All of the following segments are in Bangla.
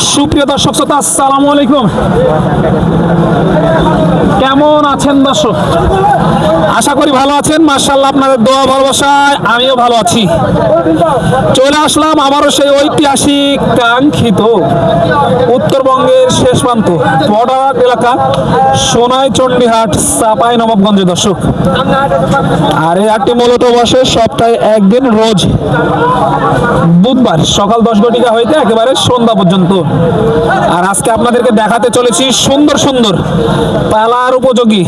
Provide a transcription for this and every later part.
সুপ্রিয় দর্শক শ্রোতা, আসসালামু আলাইকুম। কেমন আছেন দর্শক? আশা করি ভালো আছেন। মাশাআল্লাহ, আপনাদের দোয়া ভালোবাসায় আমিও ভালো আছি। চলে আসলাম আবারও সেই ঐতিহাসিক কাঙ্ক্ষিত উত্তরবঙ্গের শেষ প্রান্ত বর্ডার এলাকা সোনাইচন্ডী হাট, চাঁপাইনবাবগঞ্জে দর্শক। আর এই হাটটি মূলত বসে সপ্তাহে একদিন, রোজ বুধবার সকাল 10 ঘটিকা হইতে একেবারে সন্ধ্যা পর্যন্ত। আর আজকে আপনাদেরকে দেখাতে চলেছি সুন্দর সুন্দর পালার উপযোগী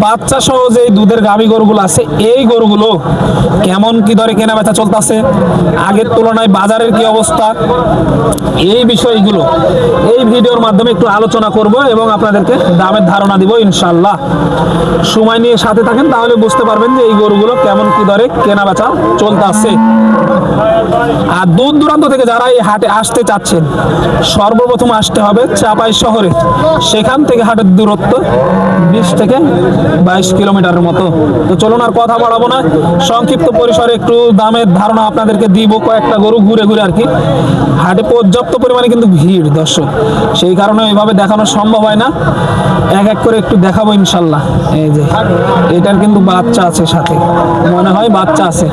বাচ্চা সহ যে দুধের গাভী গরুগুলো আছে, এই গরুগুলো কেমন কি দরে কেনা বেচা চলতেছে, আগের তুলনায় বাজারের কি অবস্থা, এই বিষয়গুলো এই ভিডিওর মাধ্যমে একটু আলোচনা করব এবং আপনাদেরকে দামের ধারণা দিব ইনশাআল্লাহ। সময় নিয়ে সাথে থাকেন, তাহলে বুঝতে পারবেন যে এই গরুগুলো কেমন কি দরে কেনা বেচা চলতেছে। আর দূর দূরান্ত থেকে যারা এই হাটে আসতে চাচ্ছেন, সর্বপ্রথম আসতে হবে চাপাই শহরে। সেখান থেকে হাটের দূরত্ব 20 থেকে 22 কিলোমিটারের মতো। তো চলুন আর কথা বাড়াবো না, সংক্ষিপ্ত পরিসরে একটু দামের ধারণা আপনাদেরকে দিব। কয়েকটা গরু ঘুরে ঘুরে আর কি। হাটে পর্যাপ্ত পরিমাণে কিন্তু ভিড় দর্শক, সেই কারণে এইভাবে দেখানো সম্ভব হয় না। এক এক করে একটু দেখাবো ইনশাল্লাহ। এই যে এটার কিন্তু বাচ্চা আছে সাথে, মনে হয় বাচ্চা আছে।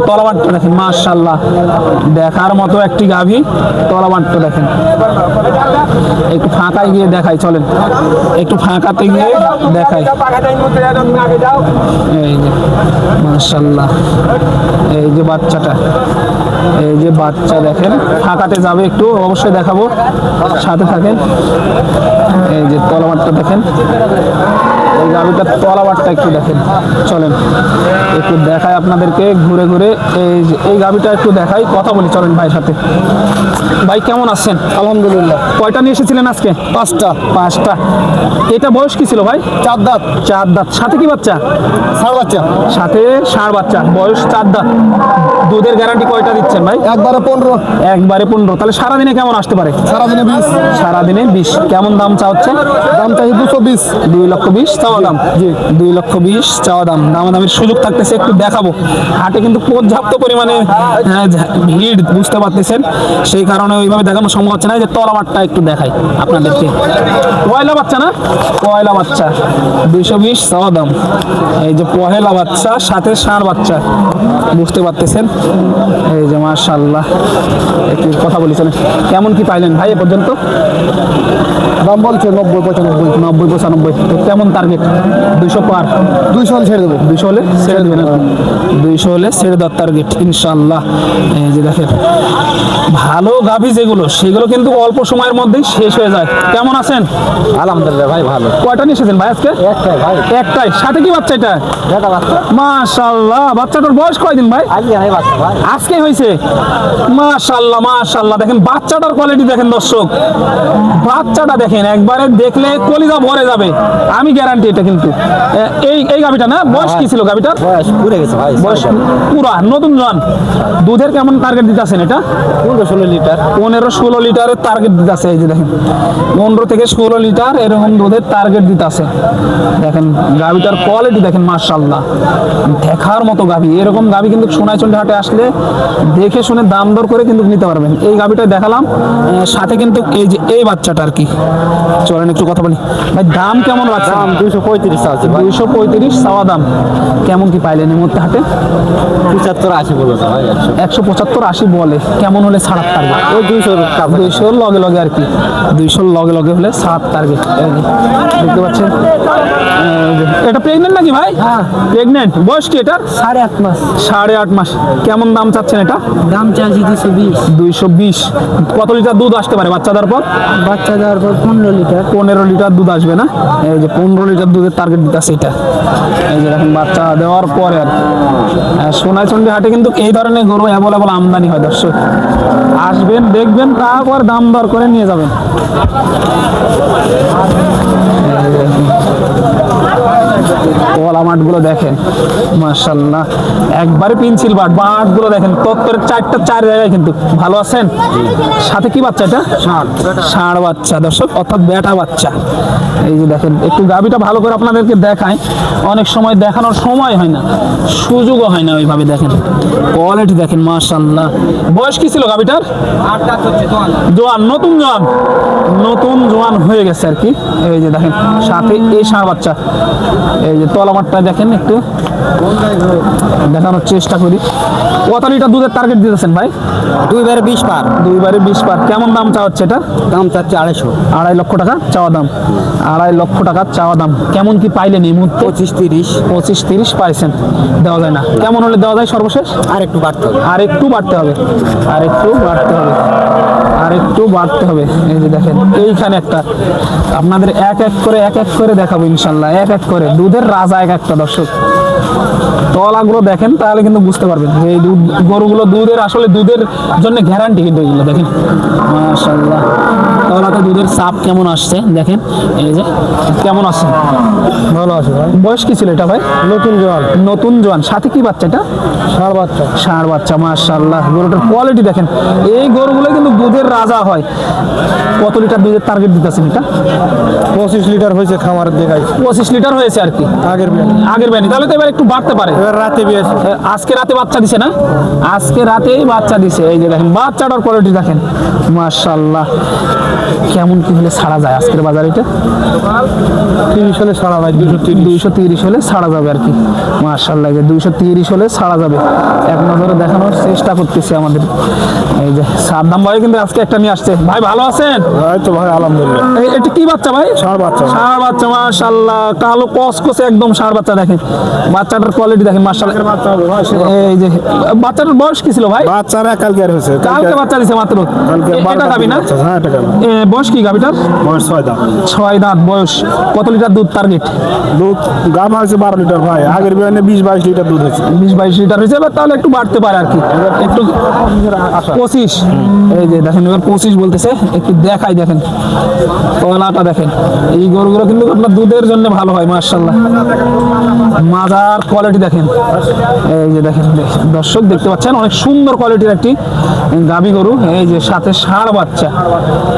তলাবাটটা দেখেন, মাশাআল্লাহ, দেখার মতো একটি গাভী। তলাবাটটা দেখেন। একটু ফাঁকায় গিয়ে দেখাই, চলেন একটু ফাঁকাতে গিয়ে দেখাই। এই যে মাশাআল্লাহ, এই যে বাচ্চাটা, এই যে বাচ্চা দেখেন। ফাঁকাতে যাবে, একটু অবশ্যই দেখাবো, সাথে থাকেন। এই যে তলাবাটটা দেখেন, এই গাভীটার তলাবাটটা একটু দেখেন। চলেন একটু দেখাই আপনাদেরকে ঘুরে ঘুরে। এই যে এই গাভীটা একটু দেখাই, কথা বলি, চলেন ভাইয়ের সাথে। ভাই কেমন আছেন? আলহামদুলিল্লাহ। কয়টা নিয়ে এসেছিলেন আজকে? 5টা। এটা বয়স কি ছিল ভাই? 4 দাঁত। 4 দাঁত। সাথে কি বাচ্চা? ষাঁড় বাচ্চা। সাথে ষাঁড় বাচ্চা, বয়স 4 দাঁত। দুধের গ্যারান্টি কয়টা দিচ্ছেন ভাই? একবারে 15। একবারে 15। তাহলে সারাদিনে কেমন আসতে পারে? সারাদিনে 20। সারাদিনে 20। কেমন দাম চা হচ্ছে? দাম চাই 220। 2,20,000 চাওয়া দাম। জি। 2,20,000 চাওয়া দাম। দামাদামির সুযোগ থাকতেছে, একটু দেখাবো। হাটে কিন্তু পর্যাপ্ত পরিমাণে ভিড়, বুঝতে পারতেছেন। সেই কারণে ওইভাবে দেখানো সম্ভব হচ্ছে না। যে তলাবাটটা একটু দেখাই আপনাদেরকে। পয়লা বাচ্চা না? পয়লা বাচ্চা, 220 চাওয়া দাম। এই যে পহেলা বাচ্চা, সাথে ষাঁড় বাচ্চা, বুঝতে পারতেছেন। এই যে মাশাআল্লাহ, একটু কথা বলি, চলেন। কেমন কি পাইলেন ভাই এ পর্যন্ত? দাম বলছে 90-95। 90-95। তো কেমন টার্গেট? 200 পার? 200 হলে ছেড়ে দেবো। 200 হলে ছেড়ে দেবেন? 200 হলে ছেড়ে দেওয়ার টার্গেট ইনশাআল্লাহ। এই যে দেখেন, ভালো গাভী যেগুলো, সেগুলো কিন্তু অল্প সময়ের মধ্যেই শেষ হয়ে যায়। কেমন আছেন? আলহামদুলিল্লাহ ভাই, ভালো। কয়টা নিয়ে এসেছেন ভাই আজকে? একটাই ভাই। একটাই। সাথে কি বাচ্চা এটা? বেটা বাচ্চা। মাশাআল্লাহ, বাচ্চাটার বয়স কয়দিন ভাই? আজকে ভাই বাচ্চা ভাই। আজকে হয়েছে? মাশাআল্লাহ মাশাআল্লাহ, দেখেন বাচ্চাটার কোয়ালিটি দেখেন দর্শক। বাচ্চাটা দেখেন, একবারে দেখলে কলিজা ভরে যাবে, আমি গ্যারান্টি এটা। কিন্তু এই গাভীটা না, বয়স কি ছিল গাভীটার? বয়স পুরে গেছে ভাই। বয়স পুরা নতুন জন। দুধের কেমন টার্গেট দিতেছেন এটা? 15-16 লিটার। 15-16 লিটারের টার্গেট দিতেছে। এই যে দেখেন, 15 থেকে 16 লিটার এরকম দুধের টার্গেট দিতেছে। দেখেন গাভীটার কোয়ালিটি দেখেন, মাশাআল্লাহ, দেখার মতো গাভী। এরকম গাভী কিন্তু সোনাইচন্ডী হাটে আসলে দেখে শুনে দাম দর করে কিন্তু নিতে পারবেন। এই গাভীটা দেখালাম, সাথে কিন্তু এই যে এই বাচ্চাটা আর কি। চলেন একটু কথা বলি ভাই, দাম কেমন লাগছে? দাম 235 আছে ভাই। 235 চাওয়া দাম। কেমন কি পাইলেন এই মুহূর্তে হাটে? 75-80 বলেছে ভাই। 175-80 বলে। কেমন হলে ছাড়ার টার্গেট? ওই 200 টাকা। 200 লগে লগে আর কি। 200 লগে লগে হলে 7 টার্গেট। দেখতে পাচ্ছেন, এটা প্রেগনেন্ট নাকি ভাই? হ্যাঁ প্রেগনেন্ট। বয়স কি এটার? 8.5 মাস। 8.5 মাস। কেমন দাম চাচ্ছেন এটা? দাম চাইছি 220। 220। কত লিটার দুধ আসতে পারে বাচ্চা দেওয়ার পর? বাচ্চা দেওয়ার পর 15 লিটার। 15 লিটার দুধ আসবে না? এই যে 15 লিটার দুধের টার্গেট দিতেছে এটা। এই যে দেখেন, বাচ্চা দেওয়ার পরে আর কি। সোনাইচন্ডী হাটে কিন্তু এই ধরনের গরু অ্যাভেলেবল আমদানি হয় দর্শক। আসবেন, দেখবেন, তারপর দাম দর করে নিয়ে যাবেন। কলা মাঠগুলো দেখেন মাশাল্লাহ, একবারে পেন্সিল বাটগুলো দেখেন তত্তরের চার জায়গায় কিন্তু। ভালো আছেন? সাথে কি বাচ্চা এটা? ষাঁড় বাচ্চা দর্শক, অর্থাৎ বেটা বাচ্চা। এই যে দেখেন, একটু গাভীটা ভালো করে আপনাদেরকে দেখায়, অনেক সময় দেখানোর সময় হয় না, সুযোগও হয় না ওইভাবে। দেখেন কোয়ালিটি দেখেন মাশাল্লাহ। বয়স কি ছিল গাভীটার? জোয়ান, নতুন জোয়ান হয়ে গেছে আর কি। এই যে দেখেন সাথে এই ষাঁড় বাচ্চা। এই যে তলামাটটা দেখেন, একটু দেখানোর চেষ্টা করি। কত লিটার দুধের টার্গেট দিতেছেন ভাই? 2/20 পার। কেমন দাম চা হচ্ছে এটা? দাম চাচ্ছে 250। 2.5 লক্ষ টাকা চাওয়া দাম। 2.5 লক্ষ টাকা চাওয়া দাম। কেমন কি পাইলেন এই মুহূর্তে? 25-30 পাইছেন, দেওয়া যায় না? কেমন হলে দেওয়া যায় সর্বশেষ? আর একটু বাড়তে হবে। আর একটু বাড়তে হবে। এই যে দেখেন এইখানে একটা, আপনাদের এক এক করে দেখাবো ইনশাল্লাহ, এক এক করে। দুধের রাজা এক একটা দর্শক। তলাগুলো দেখেন, তাহলে কিন্তু বুঝতে পারবেন যে এই গরুগুলো আসলে দুধের জন্য গ্যারান্টি কিন্তু এগুলো। দেখেন মাশাআল্লাহ, তলাতে দুধের চাপ কেমন আসছে দেখেন। এই যে কেমন আছে? ভালো আছে ভাই। বয়স কি ছিল এটা ভাই? নতুন জোয়ান। সাথে কি বাচ্চা এটা? ষাঁড় বাচ্চা মাশাআল্লাহ। গরুটার কোয়ালিটি দেখেন। এই গরুগুলো কিন্তু দুধের রাজা হয়। কত লিটার দুধের টার্গেট দিতেছেন এটা? 25 লিটার হয়েছে খামারের দেখাই। 25 লিটার হয়েছে আর কি আগের ব্যানি। তাহলে তো এবার একটু বাড়তে পারে। এবার রাতে বিয়েছে। আজকে রাতে বাচ্চা দিছে না? আজকে রাতেই বাচ্চা দিছে। এই যে দেখেন বাচ্চাটার কোয়ালিটি দেখেন মাশাআল্লাহ। কেমন কি হলে ছাড়া যায় আজকের বাজারে এটা? 30 হলে ছাড়া ভাই। 230 হলে ছাড়া যাবে আর কি মাশাআল্লাহ। যে 230 হলে ছাড়া যাবে। এক নজরে দেখানোর চেষ্টা করতেছি আমাদের। এই যে সাদ্দাম ভাই কিন্তু আজকে একটা নিয়ে আসছে। ভাই ভালো আছেন? এই তো ভাই আলহামদুলিল্লাহ। এটা কি বাচ্চা ভাই? ষাঁড় বাচ্চা মাশাআল্লাহ। কালো কসকসে একদম ষাঁড় বাচ্চা। দেখেন বাচ্চাটার কোয়ালিটি দেখেন মাশাআল্লাহ। এই যে বাচ্চাটার বয়স কি ছিল ভাই? বাচ্চারা কালকে হয়েছে। কালকে বাচ্চা দিছে মাত্র। এটা গাবি না? হ্যাঁ, এটা গাবি। বয়স কি গাবিটার? বয়স 6 দাম। 6 দাঁত বয়স। কত লিটার দুধ টার্গেট? দুধ গাব হয়েছে 12 লিটার ভাই। আগের বিয়ানে 20-22 লিটার দুধ হয়েছে। 20-22 লিটার হয়েছে। এবার তাহলে একটু বাড়তে পারে আর কি, একটু 25। এই যে দেখেন এবার 25 বলতেছে। একটু দেখাই দেখেন তলাটা দেখেন। এই গরুগুলো কিন্তু আপনার দুধের জন্য ভালো হয় মাশাআল্লাহ। মাজার কোয়ালিটি দেখেন। এই যে দেখেন দর্শক দেখতে পাচ্ছেন, অনেক সুন্দর কোয়ালিটির একটি গাভী গরু। এই যে সাথে ষাঁড় বাচ্চা।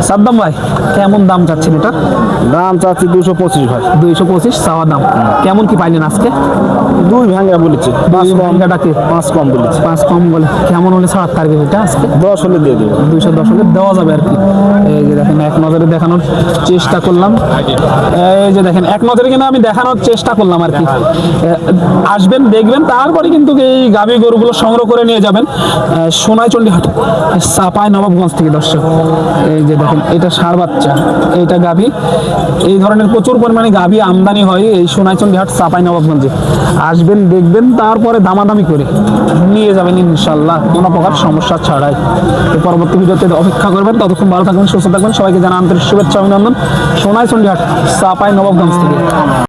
সাদ্দাম ভাই কেমন দাম চাচ্ছেন এটা? দাম চাচ্ছি 225 ভাই। 225 চাওয়া দাম। কেমন কি পাইলেন আজকে? 2 ভাঙা বলেছে। 5 ভাঙ্গাটাকে 5 কম বলেছে। 5 কম বলে। কেমন হলে ছাড়ার টার্গেট এটা আজকে? 10 হলে দিয়ে দেবো। 210 হলে দেওয়া যাবে আর কি। এই যে দেখেন এক নজরে দেখানোর চেষ্টা করলাম। এই যে দেখেন এক নজরে কিন্তু আমি দেখানোর চেষ্টা করলাম আর কি। আসবেন দেখবেন, তারপরে কিন্তু এই গাভী গরুগুলো সংগ্রহ করে নিয়ে যাবেন সোনাইচন্ডী হাট, চাপাই নবাবগঞ্জ থেকে দর্শক। এই যে দেখেন এটা ষাঁড় বাচ্চা, এটা গাভী। এই ধরনের প্রচুর পরিমাণে গাভী আমদানি হয় এই সোনাইচন্ডী হাট চাপাই নবাবগঞ্জে। আসবেন দেখবেন, তারপরে দামাদামি করে নিয়ে যাবেন ইনশাল্লাহ, কোনো প্রকার সমস্যা ছাড়াই। তো পরবর্তী ভিডিওতে অপেক্ষা করবেন। ততক্ষণ ভালো থাকবেন, সুস্থ থাকবেন। সবাইকে জানা আন্তরিক শুভেচ্ছা অভিনন্দন। সোনাইচন্ডী হাট চাপাই নবাবগঞ্জ থেকে।